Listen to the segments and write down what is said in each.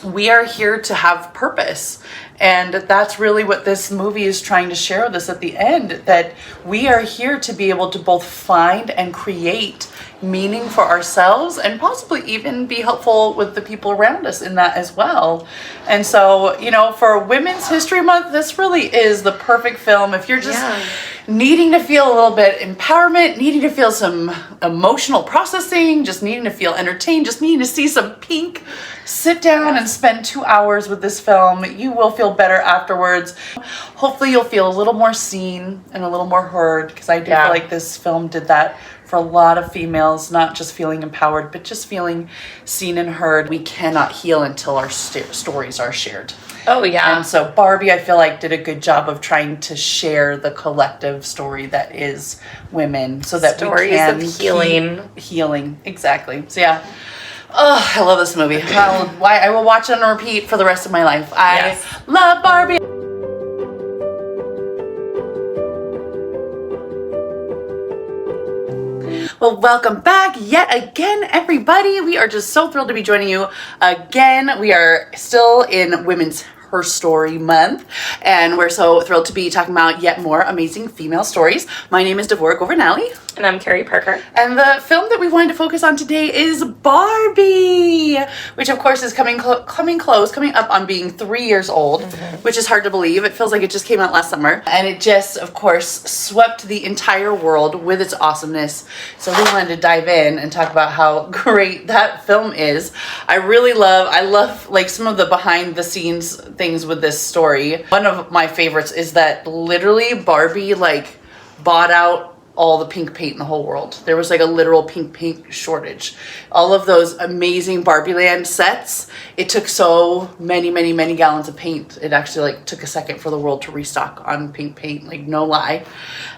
we are here to have purpose. And that's really what this movie is trying to share with us at the end, that we are here to be able to both find and create meaning for ourselves and possibly even be helpful with the people around us in that as well. And so, you know, for Women's History Month, this really is the perfect film. If you're just needing to feel a little bit empowerment, needing to feel some emotional processing, just needing to feel entertained, just needing to see some pink, sit down and spend 2 hours with this film. You will feel better afterwards. Hopefully you'll feel a little more seen and a little more heard, because I do feel like this film did that for a lot of females, not just feeling empowered, but just feeling seen and heard. We cannot heal until our stories are shared. Oh, yeah. And so Barbie, I feel like, did a good job of trying to share the collective story that is women, so that stories we can of healing. Healing, exactly. So yeah. Oh, I love this movie. I will watch it on repeat for the rest of my life. I love Barbie. Well, welcome back yet again, everybody. We are just so thrilled to be joining you again. We are still in Women's Her Story Month, and we're so thrilled to be talking about yet more amazing female stories. My name is Devorah Governelli. And I'm Carrie Parker. And the film that we wanted to focus on today is Barbie, which of course is coming up on being 3 years old, which is hard to believe. It feels like it just came out last summer. And it just, of course, swept the entire world with its awesomeness. So we wanted to dive in and talk about how great that film is. I love like some of the behind the scenes things with this story. One of my favorites is that literally Barbie like bought out all the pink paint in the whole world. There was like a literal pink paint shortage. All of those amazing Barbie Land sets, it took so many gallons of paint. It actually like took a second for the world to restock on pink paint, like no lie.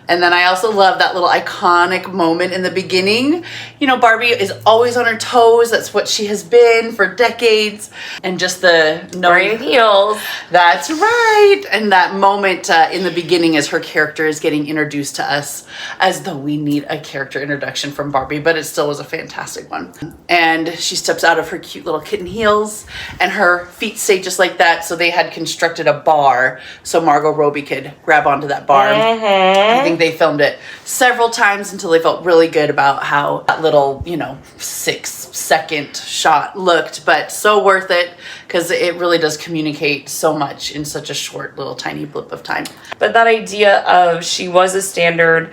And then I also love that little iconic moment in the beginning. You know, Barbie is always on her toes. That's what she has been for decades. And just the wearing heels. That's right. And that moment in the beginning as her character is getting introduced to us, as though we need a character introduction from Barbie, but it still was a fantastic one. And she steps out of her cute little kitten heels and her feet stay just like that. So they had constructed a bar so Margot Robbie could grab onto that bar. I think they filmed it several times until they felt really good about how that little, 6-second shot looked, but so worth it because it really does communicate so much in such a short little tiny blip of time. But that idea of she was a standard,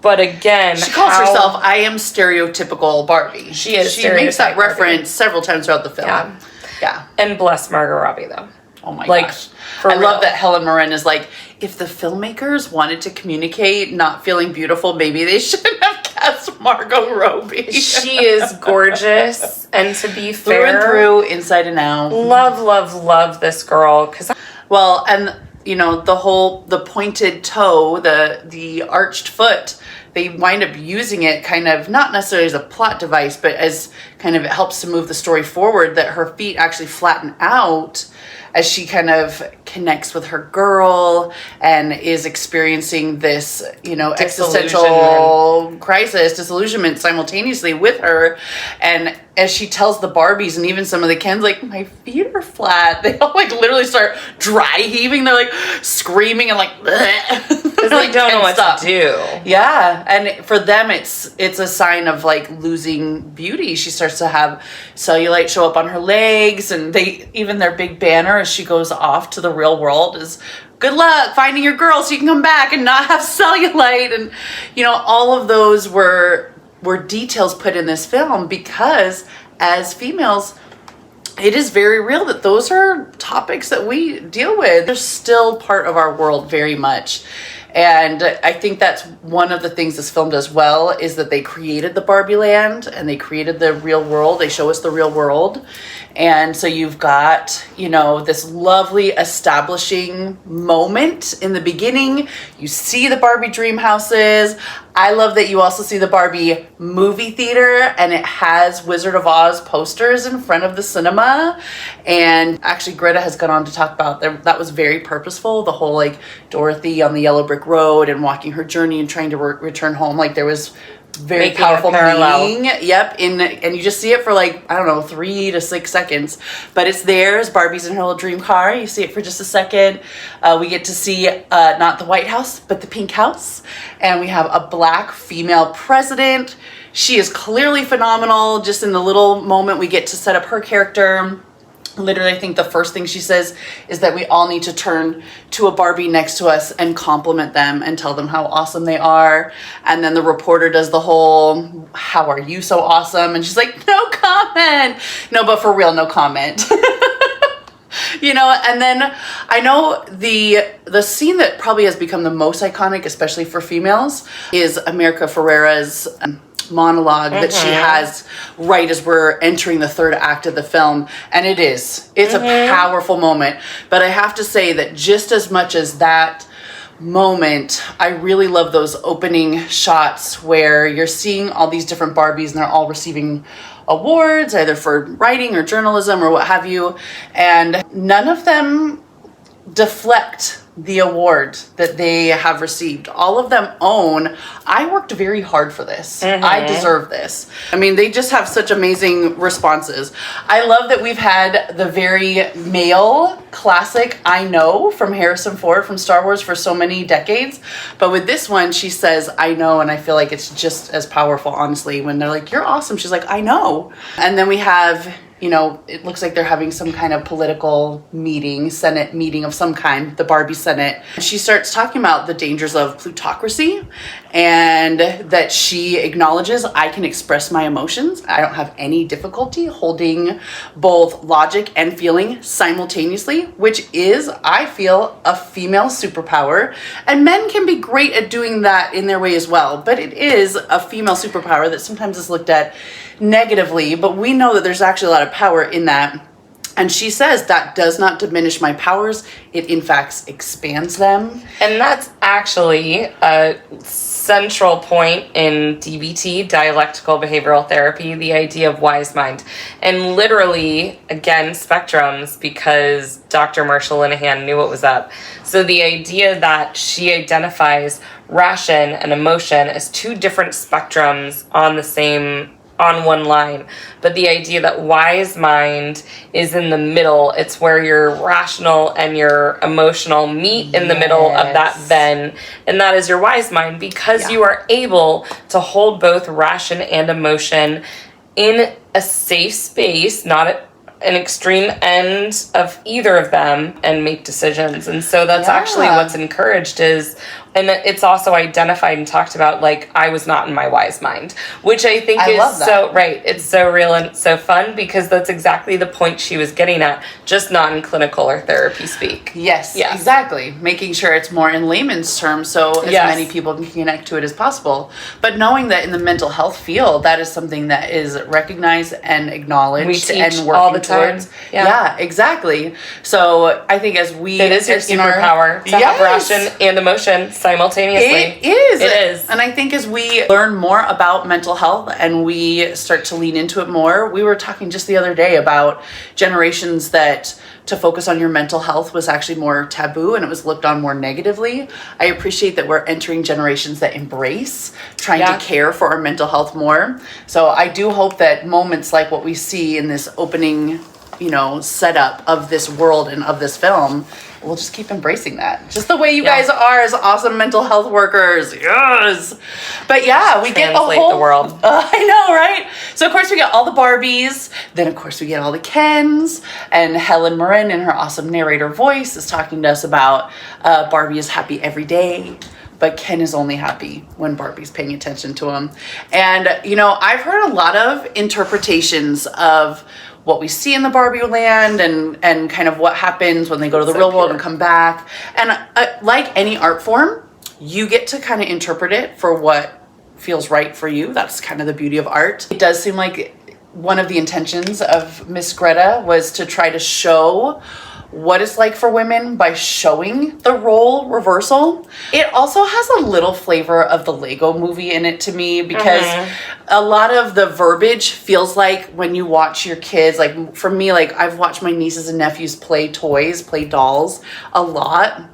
but again, she calls herself, I am stereotypical Barbie. She is. She makes that reference several times throughout the film. Yeah. And bless Margot Robbie though. Oh my gosh. I love that Helen Mirren is like, if the filmmakers wanted to communicate not feeling beautiful, maybe they shouldn't have cast Margot Robbie. She is gorgeous. And to be fair, through and through, inside and out. Love this girl. Well, and the pointed toe, the arched foot, they wind up using it kind of not necessarily as a plot device, but as kind of it helps to move the story forward, that her feet actually flatten out as she kind of connects with her girl and is experiencing this, existential crisis, disillusionment simultaneously with her. And as she tells the Barbies and even some of the Kens, like, my feet are flat. They all like literally start dry heaving. They're like screaming and like, because they don't know what to do. Yeah. And for them, it's a sign of like losing beauty. She starts to have cellulite show up on her legs, and even their big banner as she goes off to the real world is, good luck finding your girl so you can come back and not have cellulite. And, all of those were details put in this film because as females, it is very real that those are topics that we deal with. They're still part of our world very much. And I think that's one of the things this film does well, is that they created the Barbie Land and they created the real world. They show us the real world. And so you've got, this lovely establishing moment in the beginning. You see the Barbie dream houses. I love that you also see the Barbie movie theater, and it has Wizard of Oz posters in front of the cinema. And actually Greta has gone on to talk about that was very purposeful. The whole like Dorothy on the yellow brick road and walking her journey and trying to return home. Like there was very Making a powerful parallel. meaning. Yep. And you just see it for like, I don't know, 3 to 6 seconds. But it's theirs. Barbie's in her little dream car. You see it for just a second. We get to see not the White House, but the Pink House. And we have a black female president. She is clearly phenomenal. Just in the little moment we get to set up her character. Literally, I think the first thing she says is that we all need to turn to a Barbie next to us and compliment them and tell them how awesome they are. And then the reporter does the whole, how are you so awesome? And she's like, no comment. No, but for real, no comment. You know, and then I know the scene that probably has become the most iconic, especially for females, is America Ferrera's monologue that she has right as we're entering the third act of the film. And it's a powerful moment. But I have to say that just as much as that moment, I really love those opening shots where you're seeing all these different Barbies and they're all receiving awards, either for writing or journalism or what have you. And none of them deflect the award that they have received. All of them own, I worked very hard for this. I deserve this. I mean, they just have such amazing responses. I love that we've had the very male classic I know from Harrison Ford from Star Wars for so many decades. But with this one, she says, I know, and I feel like it's just as powerful, honestly, when they're like, you're awesome. She's like, I know. And then we have, you know, it looks like they're having some kind of political meeting, Senate meeting of some kind, the Barbie Senate. She starts talking about the dangers of plutocracy and that she acknowledges I can express my emotions. I don't have any difficulty holding both logic and feeling simultaneously, which is, I feel, a female superpower. And men can be great at doing that in their way as well. But it is a female superpower that sometimes is looked at negatively, but we know that there's actually a lot of power in that. And she says that does not diminish my powers. It in fact expands them. And that's actually a central point in DBT, dialectical behavioral therapy, the idea of wise mind. And literally, again, spectrums, because Dr. Marshall Linehan knew what was up. So the idea that she identifies ration and emotion as 2 different spectrums on one line, but the idea that wise mind is in the middle. It's where your rational and your emotional meet in the middle of that Venn, and that is your wise mind, because you are able to hold both ration and emotion in a safe space, not at an extreme end of either of them, and make decisions. And so that's actually what's encouraged is, and it's also identified and talked about, like, I was not in my wise mind, which I think is so, right, it's so real and so fun, because that's exactly the point she was getting at, just not in clinical or therapy speak. Yes, exactly. Making sure it's more in layman's terms so as many people can connect to it as possible. But knowing that in the mental health field, that is something that is recognized and acknowledged we teach and working all the towards. time. Yeah, exactly. So I think as we... It is your superpower to have ration and emotion simultaneously. It is. It is. And I think as we learn more about mental health and we start to lean into it more, we were talking just the other day about generations that to focus on your mental health was actually more taboo and it was looked on more negatively. I appreciate that we're entering generations that embrace trying to care for our mental health more. So I do hope that moments like what we see in this opening, you know, setup of this world and of this film, we'll just keep embracing that. Just the way you guys are as awesome mental health workers. Yes. But yeah, we get a whole... the world. I know, right? So of course we get all the Barbies. Then of course we get all the Kens. And Helen Mirren in her awesome narrator voice is talking to us about Barbie is happy every day, but Ken is only happy when Barbie's paying attention to him. And, you know, I've heard a lot of interpretations of what we see in the Barbie land and kind of what happens when they go to the real world and come back. And like any art form, you get to kind of interpret it for what feels right for you. That's kind of the beauty of art. It does seem like one of the intentions of Miss Greta was to try to show what it's like for women by showing the role reversal. It also has a little flavor of the Lego movie in it to me, because a lot of the verbiage feels like when you watch your kids, like for me, like I've watched my nieces and nephews play toys, play dolls a lot.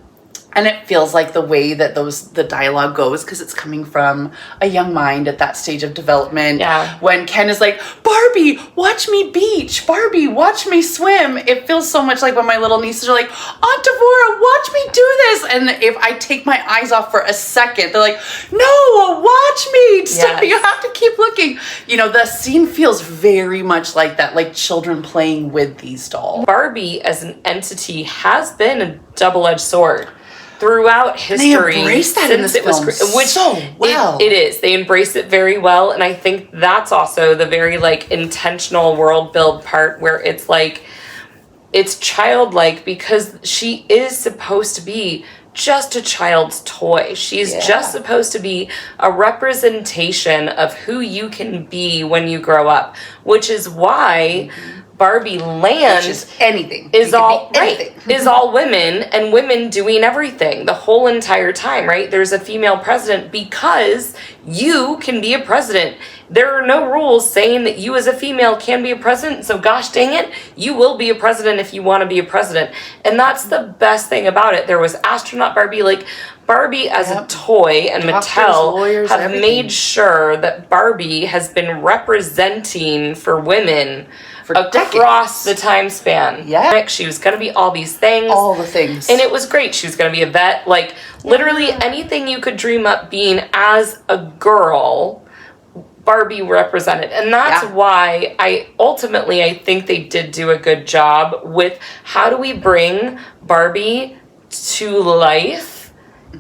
And it feels like the way that the dialogue goes, because it's coming from a young mind at that stage of development. Yeah. When Ken is like, Barbie, watch me beach. Barbie, watch me swim. It feels so much like when my little nieces are like, Aunt Devora, watch me do this. And if I take my eyes off for a second, they're like, no, watch me. Stop. Yes. You have to keep looking. You know, the scene feels very much like that, like children playing with these dolls. Barbie as an entity has been a double-edged sword throughout history. They embrace that in this film so well. It is. They embrace it very well, and I think that's also the very like intentional world build part where it's like it's childlike because she is supposed to be just a child's toy. She's just supposed to be a representation of who you can be when you grow up, which is why Barbie Land is all women and women doing everything the whole entire time, right? There's a female president because you can be a president. There are no rules saying that you as a female can be a president, so gosh dang it, you will be a president if you want to be a president. And that's the best thing about it. There was astronaut Barbie, like Barbie as a toy, and Doctors, Mattel lawyers, have everything. made sure that Barbie has been representing for women For across the time span. Yeah. She was going to be all these things. All the things. And it was great. She was going to be a vet. Like, literally anything you could dream up being as a girl, Barbie represented. And that's why I think they did do a good job with how do we bring Barbie to life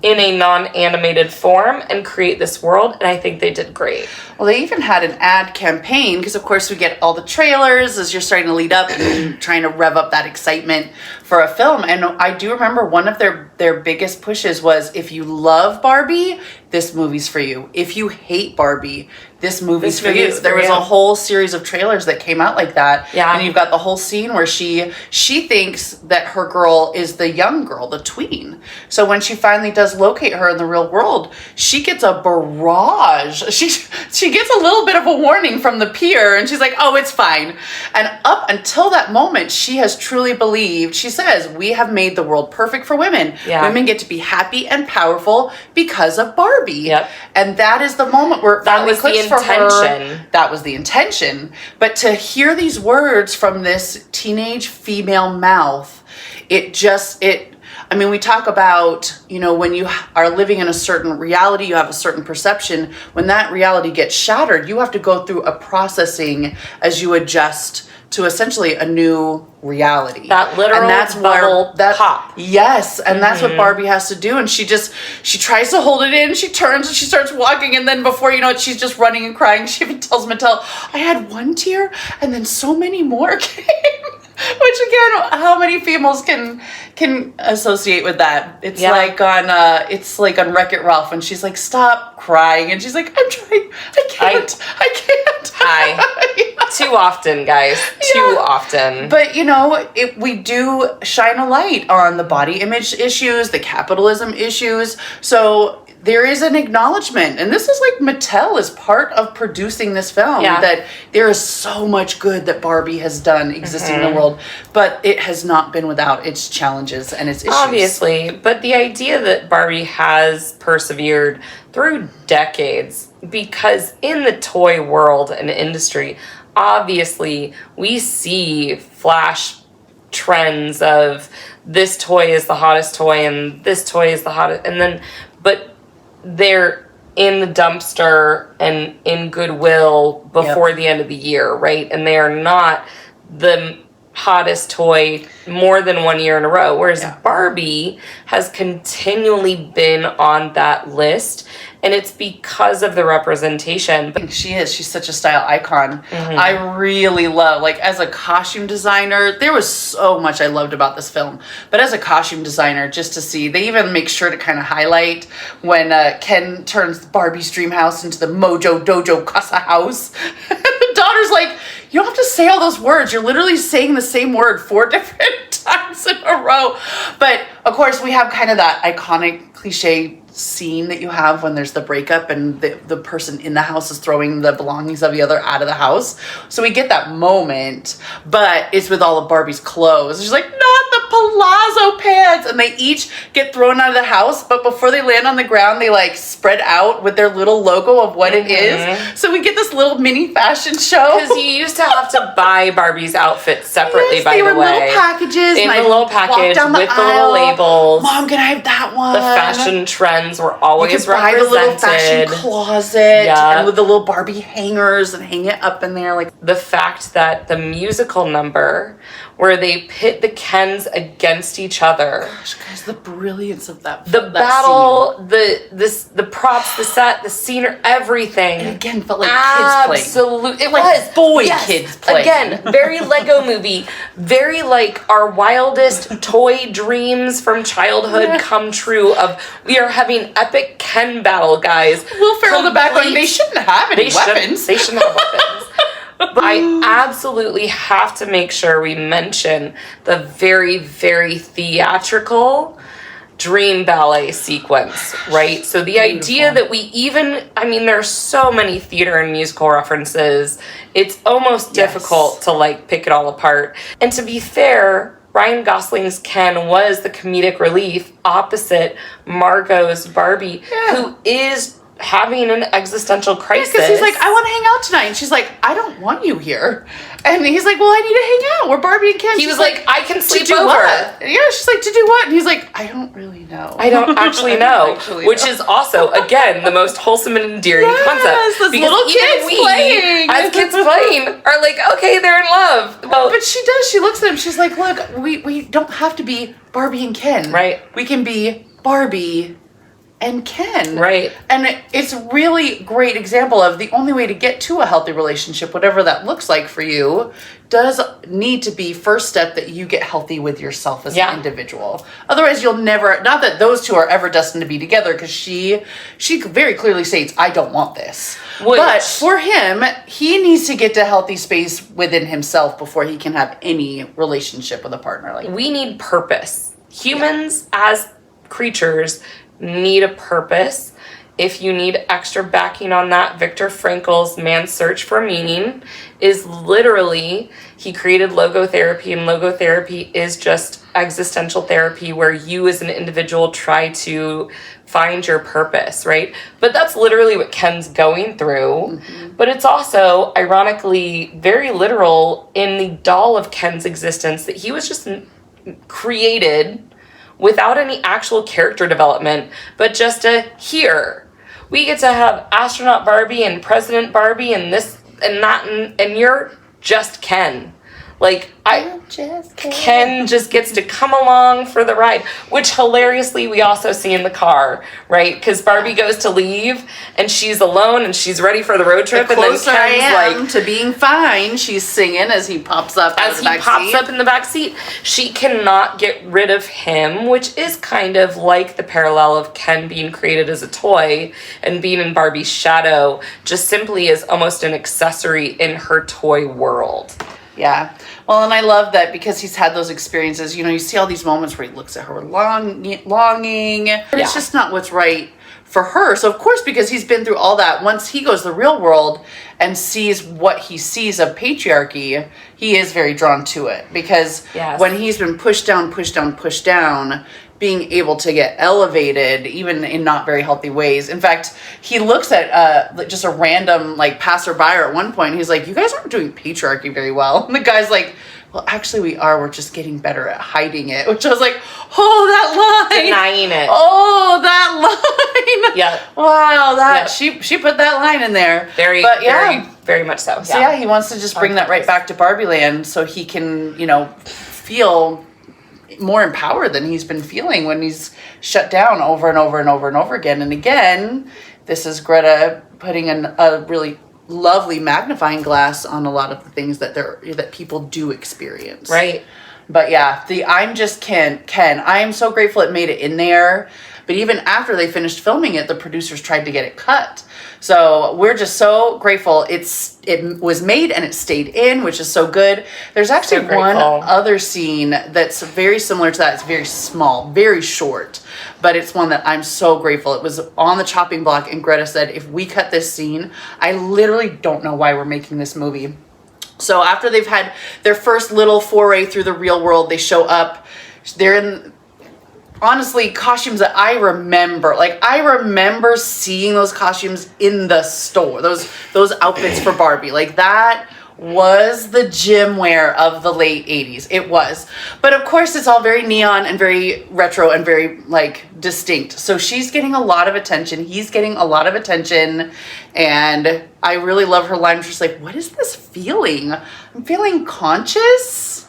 in a non-animated form and create this world, and I think they did great. Well, they even had an ad campaign, because of course we get all the trailers as you're starting to lead up and trying to rev up that excitement for a film. And I do remember one of their biggest pushes was, if you love Barbie, this movie's for you. If you hate Barbie, this movie's for you. There was a whole series of trailers that came out like that. Yeah. And you've got the whole scene where she thinks that her girl is the young girl, the tween. So when she finally does locate her in the real world, she gets a barrage. She gets a little bit of a warning from the pier, and she's like, oh, it's fine. And up until that moment, she has truly believed, she says, we have made the world perfect for women. Yeah. Women get to be happy and powerful because of Barbie. Yep. And that is the moment where it finally clicks for her. That was the intention. But to hear these words from this teenage female mouth, I mean, we talk about, you know, when you are living in a certain reality, you have a certain perception. When that reality gets shattered, you have to go through a processing as you adjust to essentially a new reality. That literal bubble pop. Yes, and that's what Barbie has to do. And she tries to hold it in, she turns and she starts walking, and then before you know it, she's just running and crying. She even tells Mattel, I had one tear and then so many more came. Which again, how many females can associate with that? It's like on Wreck-It Ralph, and she's like, stop crying, and she's like, I'm trying, I can't. Too often, guys. Too often. But you know, we do shine a light on the body image issues, the capitalism issues. So there is an acknowledgement, and this is like Mattel is part of producing this film, that there is so much good that Barbie has done existing in the world, but it has not been without its challenges and its issues. Obviously, but the idea that Barbie has persevered through decades, because in the toy world and industry, obviously we see flash trends of this toy is the hottest toy and this toy is the hottest, and then, but they're in the dumpster and in Goodwill before the end of the year, right? And they are not the hottest toy more than 1 year in a row. Whereas Barbie has continually been on that list. And it's because of the representation. But She's such a style icon. I really love, like, as a costume designer, there was so much I loved about this film. But as a costume designer, just to see, they even make sure to kind of highlight when Ken turns Barbie's dream house into the Mojo Dojo Casa house. The daughter's like, you don't have to say all those words. You're literally saying the same word 4 different times in a row. But of course, we have kind of that iconic cliche scene that you have when there's the breakup and the person in the house is throwing the belongings of the other out of the house. So we get that moment, but it's with all of Barbie's clothes. She's like, not the palazzo pants. And they each get thrown out of the house, but before they land on the ground, they like spread out with their little logo of what it is. So we get this little mini fashion show. Because you used to have to buy Barbie's outfits separately, yes, by the way. They were little packages. In the little package with the little labels. Mom, can I have that one? The fashion trends were always you could represented. buy the little fashion closet and with the little Barbie hangers and hang it up in there. Like the fact that the musical number where they pit the Kens against each other. Gosh, guys, the brilliance of that. The battle, the props, the set, the scenery, everything. And again, felt like kids playing. Absolutely, it like was boy kids playing. Again, very Lego movie, very like our wildest toy dreams from childhood come true. Of we are having epic Ken battle, guys. Will Ferrell in the back going, they shouldn't have any weapons. They shouldn't have weapons. But I absolutely have to make sure we mention the very, very theatrical dream ballet sequence, right? So the idea that we even, I mean, there's so many theater and musical references, it's almost difficult to like pick it all apart. And to be fair, Ryan Gosling's Ken was the comedic relief opposite Margot's Barbie, who is having an existential crisis. Because he's like, I want to hang out tonight. And she's like, I don't want you here. And he's like, well, I need to hang out. We're Barbie and Ken. He was like, I can sleep over. What? Yeah, she's like, to do what? And he's like, I don't really know. I don't actually know. Which is also, again, the most wholesome and endearing concept. Because little kids playing. As kids playing, are like, okay, they're in love. Well, but she does. She looks at him. She's like, look, we don't have to be Barbie and Ken. Right. We can be Barbie and Ken. Right. And it's a really great example of the only way to get to a healthy relationship, whatever that looks like for you, does need to be first step that you get healthy with yourself as an individual. Otherwise, you'll never, not that those two are ever destined to be together, because she very clearly states, I don't want this. But for him, he needs to get to a healthy space within himself before he can have any relationship with a partner. Like we need purpose. Humans as creatures need a purpose. If you need extra backing on that, Viktor Frankl's Man's Search for Meaning is literally, he created logotherapy, and logotherapy is just existential therapy where you as an individual try to find your purpose, right? But that's literally what Ken's going through. But it's also, ironically, very literal in the doll of Ken's existence that he was just created without any actual character development, but just here. We get to have astronaut Barbie and President Barbie and this and that, and you're just Ken. Like, Ken just gets to come along for the ride, which hilariously we also see in the car, right? Because Barbie goes to leave and she's alone and she's ready for the road trip. The and then closer Ken's I am like, to being fine, she's singing as he pops up as he pops up in the back seat. She cannot get rid of him, which is kind of like the parallel of Ken being created as a toy and being in Barbie's shadow, just simply as almost an accessory in her toy world. Yeah. Well, and I love that because he's had those experiences. You know, you see all these moments where he looks at her longing. But it's just not what's right for her. So, of course, because he's been through all that, once he goes to the real world and sees what he sees of patriarchy, he is very drawn to it. Because when he's been pushed down, being able to get elevated, even in not very healthy ways. In fact, he looks at just a random like passerby at one point. He's like, you guys aren't doing patriarchy very well. And the guy's like, well, actually we are. We're just getting better at hiding it. Which I was like, oh, that line. Denying it. Oh, that line. Yeah. Wow, that she put that line in there. Very much so. So yeah, he wants to just bring that right back to Barbie Land so he can, feel more empowered than he's been feeling when he's shut down over and over and over and over again. And again, this is Greta putting a really lovely magnifying glass on a lot of the things that people do experience. Right. But yeah, I'm just Ken. I am so grateful it made it in there But even after they finished filming it, the producers tried to get it cut. So we're just so grateful it was made and it stayed in, which is so good. There's actually one other scene that's very similar to that. It's very small, very short, but it's one that I'm so grateful. It was on the chopping block, and Greta said, if we cut this scene, I literally don't know why we're making this movie. So after they've had their first little foray through the real world, they show up. They're in, honestly, costumes that I remember. Like, I remember seeing those costumes in the store. Those outfits for Barbie. Like, that was the gym wear of the late 80s. It was. But of course, it's all very neon and very retro and very, like, distinct. So she's getting a lot of attention. He's getting a lot of attention. And I really love her line. She's like, what is this feeling? I'm feeling conscious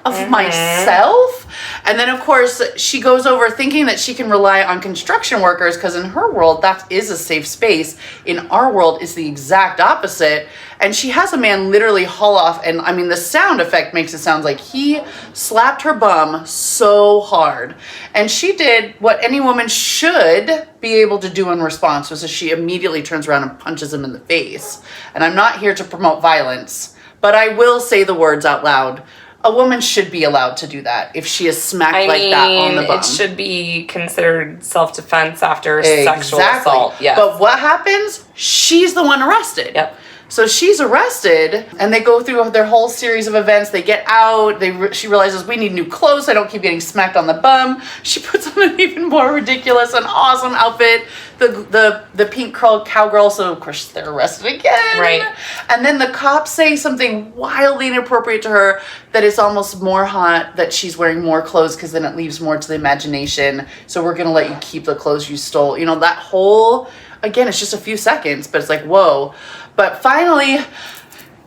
of myself. And then of course she goes over thinking that she can rely on construction workers, because in her world that is a safe space. In our world it's the exact opposite. And she has a man literally haul off, and I mean the sound effect makes it sound like he slapped her bum so hard. And she did what any woman should be able to do in response, was that she immediately turns around and punches him in the face. And I'm not here to promote violence, but I will say the words out loud. A woman should be allowed to do that if she is smacked like that on the bum. It should be considered self-defense after sexual assault. Yes. But what happens? She's the one arrested. Yep. So she's arrested, and they go through their whole series of events. They get out. She realizes, we need new clothes. I don't keep getting smacked on the bum. She puts on an even more ridiculous and awesome outfit. The pink curl cowgirl. So of course they're arrested again. Right. And then the cops say something wildly inappropriate to her, that it's almost more hot that she's wearing more clothes, because then it leaves more to the imagination. So we're gonna let you keep the clothes you stole. You know, that whole, again, it's just a few seconds, but it's like, whoa. But finally,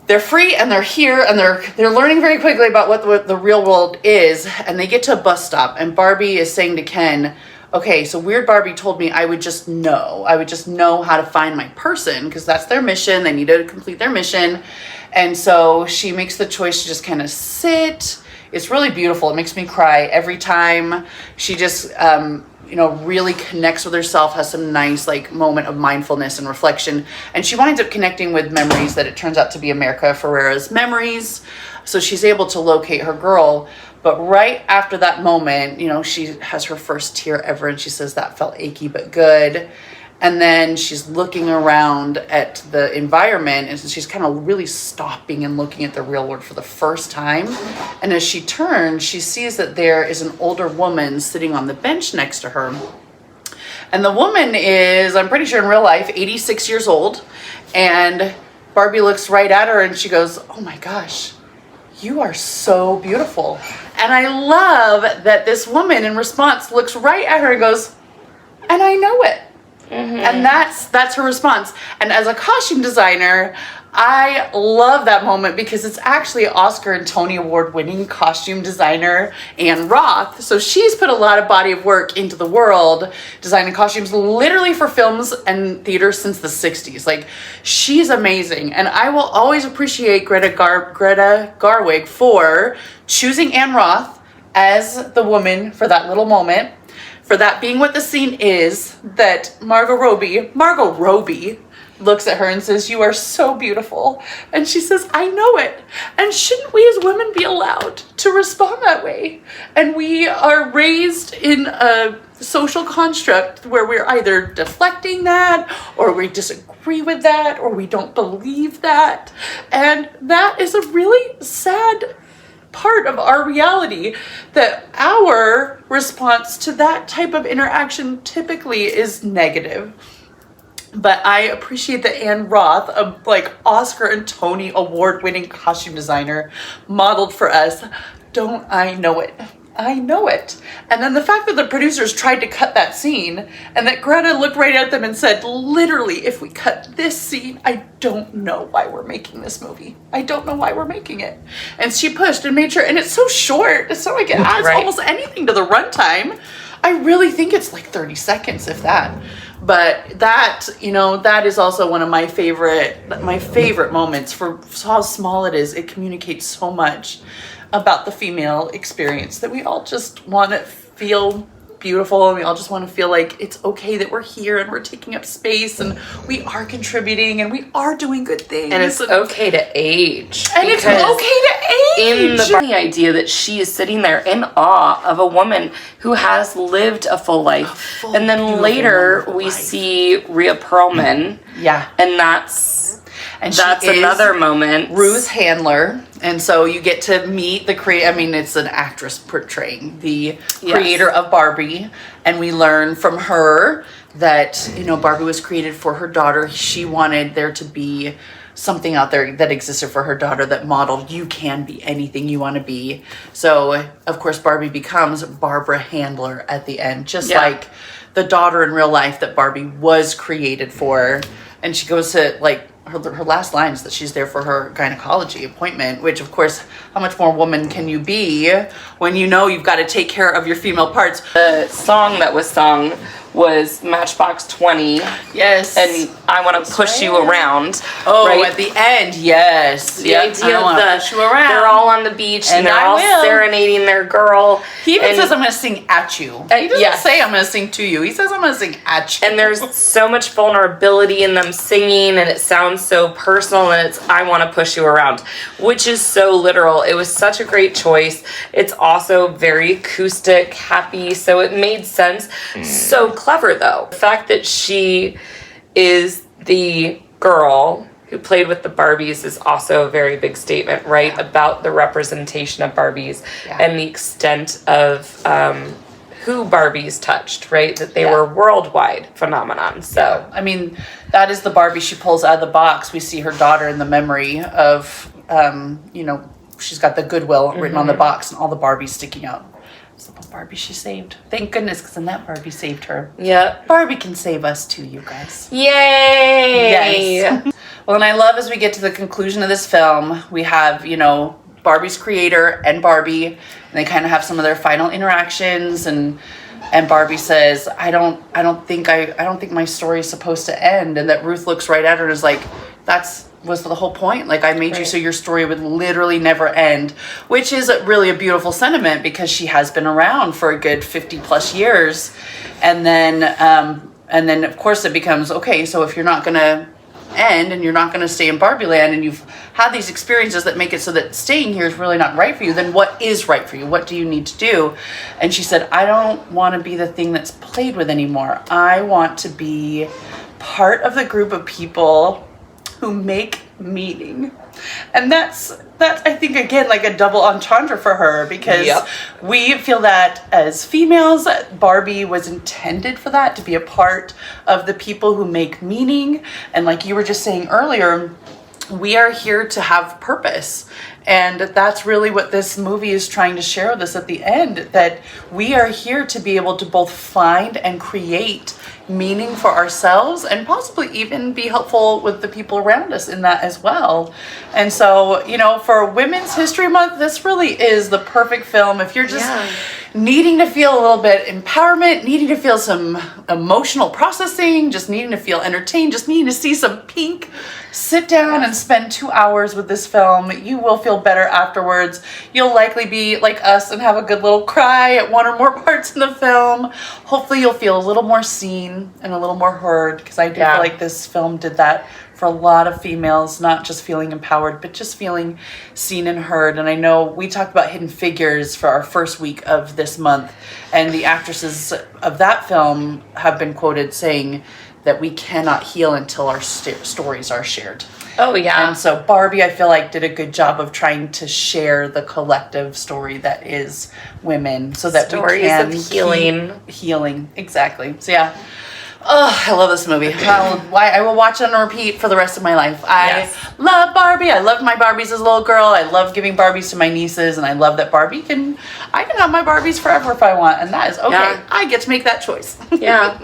they're free and they're here, and they're learning very quickly about what the real world is. And they get to a bus stop, and Barbie is saying to Ken, okay, so Weird Barbie told me I would just know how to find my person, because that's their mission. They need to complete their mission. And so she makes the choice to just kind of sit. It's really beautiful. It makes me cry every time. She just, really connects with herself, has some nice like moment of mindfulness and reflection. And she winds up connecting with memories that it turns out to be America Ferrera's memories. So she's able to locate her girl. But right after that moment, she has her first tear ever, and she says that felt achy but good. And then she's looking around at the environment, and she's kind of really stopping and looking at the real world for the first time. And as she turns, she sees that there is an older woman sitting on the bench next to her. And the woman is, I'm pretty sure in real life, 86 years old. And Barbie looks right at her and she goes, oh my gosh, you are so beautiful. And I love that this woman in response looks right at her and goes, and I know it. Mm-hmm. And that's her response. And as a costume designer, I love that moment, because it's actually Oscar and Tony Award winning costume designer Anne Roth. So she's put a lot of body of work into the world, designing costumes literally for films and theater since the 60s. Like, she's amazing. And I will always appreciate Greta Garwig for choosing Anne Roth as the woman for that little moment. For that being what the scene is, that Margot Robbie looks at her and says, you are so beautiful. And she says, I know it. And shouldn't we as women be allowed to respond that way? And we are raised in a social construct where we're either deflecting that, or we disagree with that, or we don't believe that. And that is a really sad part of our reality, that our response to that type of interaction typically is negative. But I appreciate that Anne Roth, a Oscar and Tony award-winning costume designer, modeled for us. Don't I know it? I know it. And then the fact that the producers tried to cut that scene, and that Greta looked right at them and said, literally, if we cut this scene, I don't know why we're making this movie. I don't know why we're making it. And she pushed and made sure, and it's so short. It's not like it adds almost anything to the runtime. I really think it's like 30 seconds, if that. But that, that is also one of my favorite moments. For how small it is, it communicates so much about the female experience, that we all just want to feel beautiful, and we all just want to feel like it's okay that we're here and we're taking up space and we are contributing and we are doing good things. And it's okay to age. And it's okay to age. In the idea that she is sitting there in awe of a woman who has lived a full life. And then later we see Rhea Perlman. Yeah. And that's another moment. Ruth Handler. And so you get to meet it's an actress portraying the creator of Barbie. And we learn from her that, Barbie was created for her daughter. She wanted there to be something out there that existed for her daughter that modeled you can be anything you want to be. So, of course, Barbie becomes Barbara Handler at the end, just like the daughter in real life that Barbie was created for. And she goes to, her last line is that she's there for her gynecology appointment, which, of course, how much more woman can you be when you've got to take care of your female parts? The song that was sung was Matchbox 20. Yes. And I Want to Push You Around. Oh, right? At the end, yes. The idea of push you around. They're all on the beach and they're all serenading their girl. He even says, I'm going to sing at you. He doesn't say, I'm going to sing to you. He says, I'm going to sing at you. And there's so much vulnerability in them singing, and it sounds so personal, and it's, I want to push you around, which is so literal. It was such a great choice. It's also very acoustic, happy, so it made sense. So clever, though. The fact that she is the girl who played with the Barbies is also a very big statement, right? About the representation of Barbies and the extent of who Barbies touched, right? That they were worldwide phenomenon. So, that is the Barbie she pulls out of the box. We see her daughter in the memory of, she's got the Goodwill written on the box and all the Barbies sticking out. The Barbie she saved. Thank goodness, because then that Barbie saved her. Yeah. Barbie can save us too, you guys. Yay! Yes. Well, and I love as we get to the conclusion of this film, we have, Barbie's creator and Barbie, and they kind of have some of their final interactions, and Barbie says, I don't think my story is supposed to end, and that Ruth looks right at her and is like, was the whole point. Like, I made you so your story would literally never end, which is really a beautiful sentiment because she has been around for a good 50 plus years. And then of course it becomes, okay, so if you're not going to end and you're not going to stay in Barbie land and you've had these experiences that make it so that staying here is really not right for you, then what is right for you? What do you need to do? And she said, I don't want to be the thing that's played with anymore. I want to be part of the group of people who make meaning. And that's I think, again, like a double entendre for her, because we feel that as females, Barbie was intended for that, to be a part of the people who make meaning. And like you were just saying earlier, we are here to have purpose. And that's really what this movie is trying to share with us at the end, that we are here to be able to both find and create meaning for ourselves and possibly even be helpful with the people around us in that as well. And so, for Women's History Month, this really is the perfect film. If you're just needing to feel a little bit empowerment, needing to feel some emotional processing, just needing to feel entertained, just needing to see some pink, sit down and spend 2 hours with this film. You will feel better afterwards. You'll likely be like us and have a good little cry at one or more parts in the film. Hopefully you'll feel a little more seen and a little more heard, because I do feel like this film did that for a lot of females, not just feeling empowered, but just feeling seen and heard. And I know we talked about Hidden Figures for our first week of this month, and the actresses of that film have been quoted saying that we cannot heal until our stories are shared. Oh, yeah. And so Barbie, I feel like, did a good job of trying to share the collective story that is women, so that stories we can of healing. Healing, exactly. So yeah. Oh, I love this movie. I will watch it on repeat for the rest of my life. I love Barbie. I loved my Barbies as a little girl. I love giving Barbies to my nieces, and I love that I can have my Barbies forever if I want, and that is okay. Yeah. I get to make that choice. Yeah.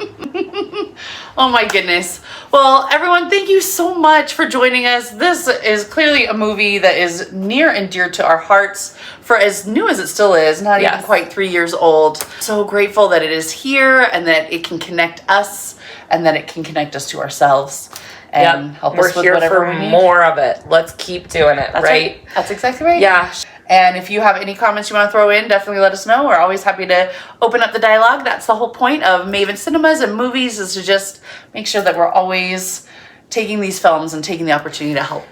Oh my goodness. Well, everyone, thank you so much for joining us. This is clearly a movie that is near and dear to our hearts, for as new as it still is, not even quite 3 years old. So grateful that it is here and that it can connect us and that it can connect us to ourselves and help us with whatever we need. We're here for more of it. Let's keep doing it, right? That's exactly right. Yeah. And if you have any comments you want to throw in, definitely let us know. We're always happy to open up the dialogue. That's the whole point of Maven Cinemas and movies, is to just make sure that we're always taking these films and taking the opportunity to help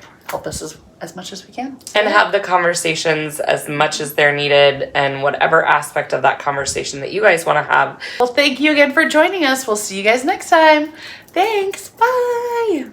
us as much as we can. And have the conversations as much as they're needed, and whatever aspect of that conversation that you guys want to have. Well, thank you again for joining us. We'll see you guys next time. Thanks. Bye.